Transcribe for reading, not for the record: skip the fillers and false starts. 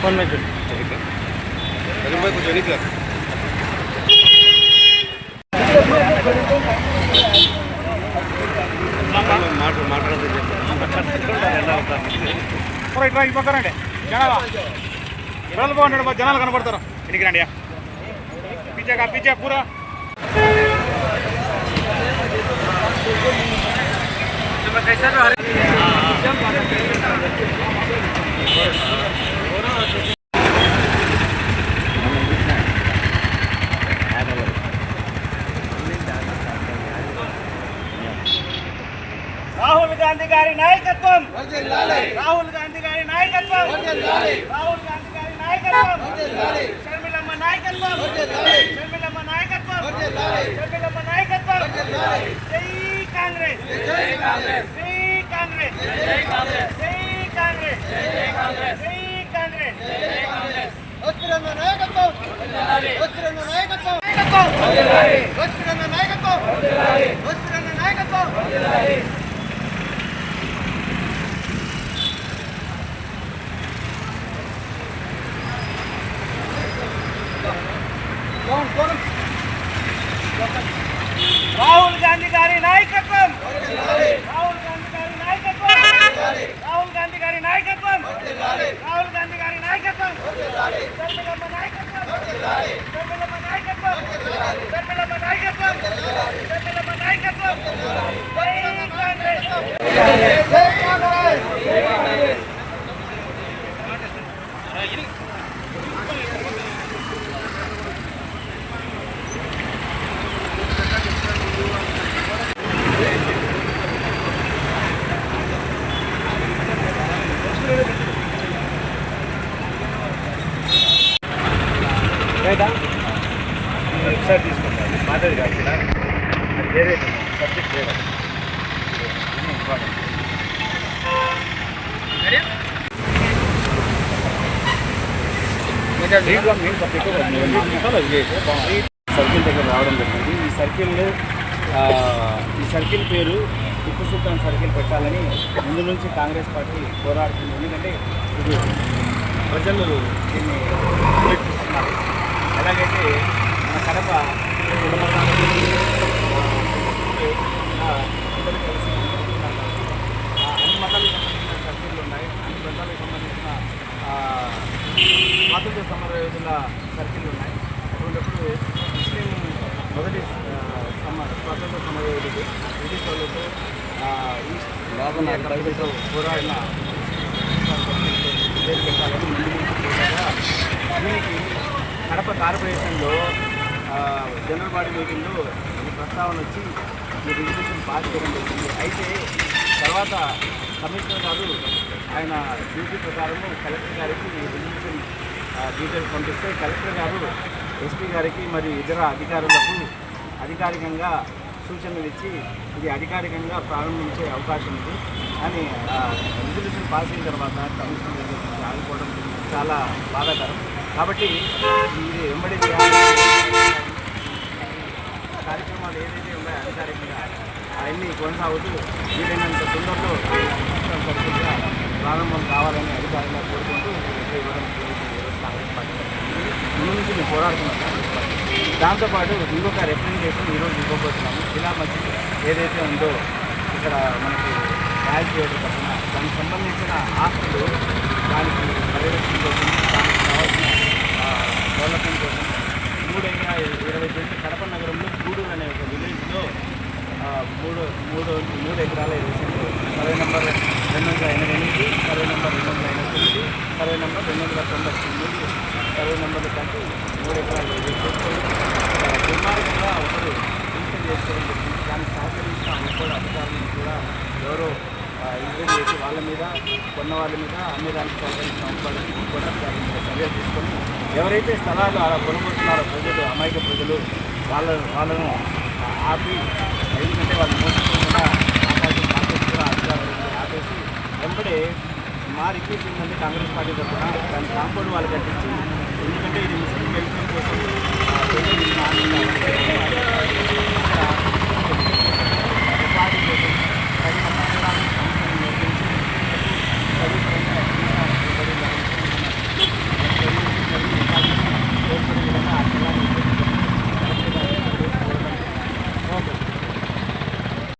Phone में कुछ ఇట్లా అయిపోతారండి జనాలు బాగుంటాడు జనాలు కనపడతారు ఇంటికి రండి పీచే పూరా రాహుల్ గాంధీ గారి నాయకత్వం రాహుల్ గాంధీ గారి నాయకత్వం రాహుల్ గాంధీ గారి నాయకత్వం షర్మిలమ్మ నాయకత్వం షర్మిలమ్మ నాయకత్వం షర్మిలమ్మ నాయకత్వం జై కాంగ్రెస్ జై కాంగ్రెస్ జై కాంగ్రెస్ జై కాంగ్రెస్ జై కాంగ్రెస్ జై కాంగ్రెస్ జై కాంగ్రెస్ జై కాంగ్రెస్ వస్త్రన్న నాయకత్వం వస్త్రన్న నాయకత్వం వస్త్రన్న నాయకత్వం వస్త్రన్న నాయకత్వం రాహుల్ గాంధీ గారి నాయకత్వం రాహుల్ గాంధీ గారి నాయకత్వం రాహుల్ గాంధీ గారి నాయకత్వం రాహుల్ గాంధీ గారి నాయకత్వం షర్మిలమ్మ నాయకత్వం షర్మిలమ్మ నాయకత్వం షర్మిలమ్మ నాయకత్వం షర్మిలమ్మ నాయకత్వం జై కాంగ్రెస్ జై కాంగ్రెస్ జై కాంగ్రెస్ ఒకసారి తీసుకుంటాను మాట్లాడి కాకుండా అది వేరే సబ్జెక్ట్ వేరే సర్కిల్ దగ్గర రావడం జరిగింది. ఈ సర్కిల్ పేరు టిప్పు సుల్తాన్ సర్కిల్ పెట్టాలని ముందు నుంచి కాంగ్రెస్ పార్టీ పోరాడుతుంది. ఎందుకంటే ఇది ప్రజలు దీన్ని వ్యతిరేకిస్తున్నారు. ఎలాగైతే మన కడప అన్ని మతాలకు సంబంధించిన సర్కిళ్ళు ఉన్నాయి, అన్ని మతాలకు సంబంధించిన స్వాతంత్ర సమరయోధుల సర్కిళ్ళు ఉన్నాయి. అటువంటిప్పుడు ముస్లిం మొదటి స్వాతంత్ర సమరయోధుడు బ్రిటిష్ వాళ్ళతో ఈస్ట్ పోరాడిన పేరు పెట్టాలని ముందు దీనికి కడప కార్పొరేషన్లో జనరల్ బాడీ మీటింగ్లో ఈ ప్రస్తావన వచ్చి ఈ రిజల్యూషన్ పాస్ చేయడం జరిగింది. అయితే తర్వాత కమిషనర్ గారు ఆయన డ్యూటీ ప్రకారము కలెక్టర్ గారికి ఈ రిజల్యూషన్ డీటెయిల్స్ పంపిస్తే కలెక్టర్ గారు ఎస్పీ గారికి మరియు ఇతర అధికారులకు అధికారికంగా సూచనలు ఇచ్చి ఇది అధికారికంగా ప్రారంభించే అవకాశం ఉంది అని రిజల్యూషన్ పాస్ అయిన తర్వాత కమిషనర్ రిజల్యూషన్ ఆగిపోవడం చాలా బాధాకరం. కాబట్టి ఇది వెంబడి కార్యక్రమాలు ఏదైతే ఉన్నాయో అధికారికంగా అవన్నీ కొనసాగుతూ వీలైనంత తొందరలో సర్కిల్గా ప్రారంభం కావాలని అధికారులుగా కోరుకుంటూ ఇవ్వడం కాంగ్రెస్ పార్టీ ముందు నుంచి మేము పోరాడుతున్నాం. కాంగ్రెస్ పార్టీ దాంతోపాటు ఇంకొక రిప్రజెంటేషన్ ఈరోజు ఇవ్వబోతున్నాము. జిల్లా మధ్య ఏదైతే ఉందో ఇక్కడ మనకు న్యాయ చేయడం తరఫున దానికి సంబంధించిన ఆస్తులు దానికి పరిరక్షణ కోసం దానికి కావాల్సిన డెవలప్మెంట్ కోసం 3 ఎకరాలు 20 సెంట్లు కడప నగరంలో గూడూరు అనే ఒక విలేజ్లో 3 ఎకరాల 20 సెంట్లు survey number 288, survey number 289, survey number 293 survey నెంబర్లు కలిపి 3 ఎకరాలు 20 సెంట్లు దుర్మార్గంగా ఒకరు రిజిస్టర్ చేసుకోవడం జరిగింది. దానికి సహకరించిన ఒక్కరు అధికారులను కూడా ఎవరో ఇంక్వైరీ చేసి వాళ్ళ మీద కొన్న వాళ్ళ మీద అమ్మేదానికి సహకరించిన ఒక్కరు కూడా చర్యలు తీసుకొని ఎవరైతే స్థలాలు అలా కొనుగోలుతున్నారో ప్రజలు అమాయక ప్రజలు వాళ్ళను ఆపి ఎందుకంటే వాళ్ళు మోసపోకుండా కూడా అధికారులు ఆపేసి వెంబడే సిచ్యువేషన్ ఉందంటే కాంగ్రెస్ పార్టీ తరఫున దాని కాంపౌండ్ వాళ్ళు కట్టించి, ఎందుకంటే ఇది ముస్లిం వెల్ఫేర్ కోసం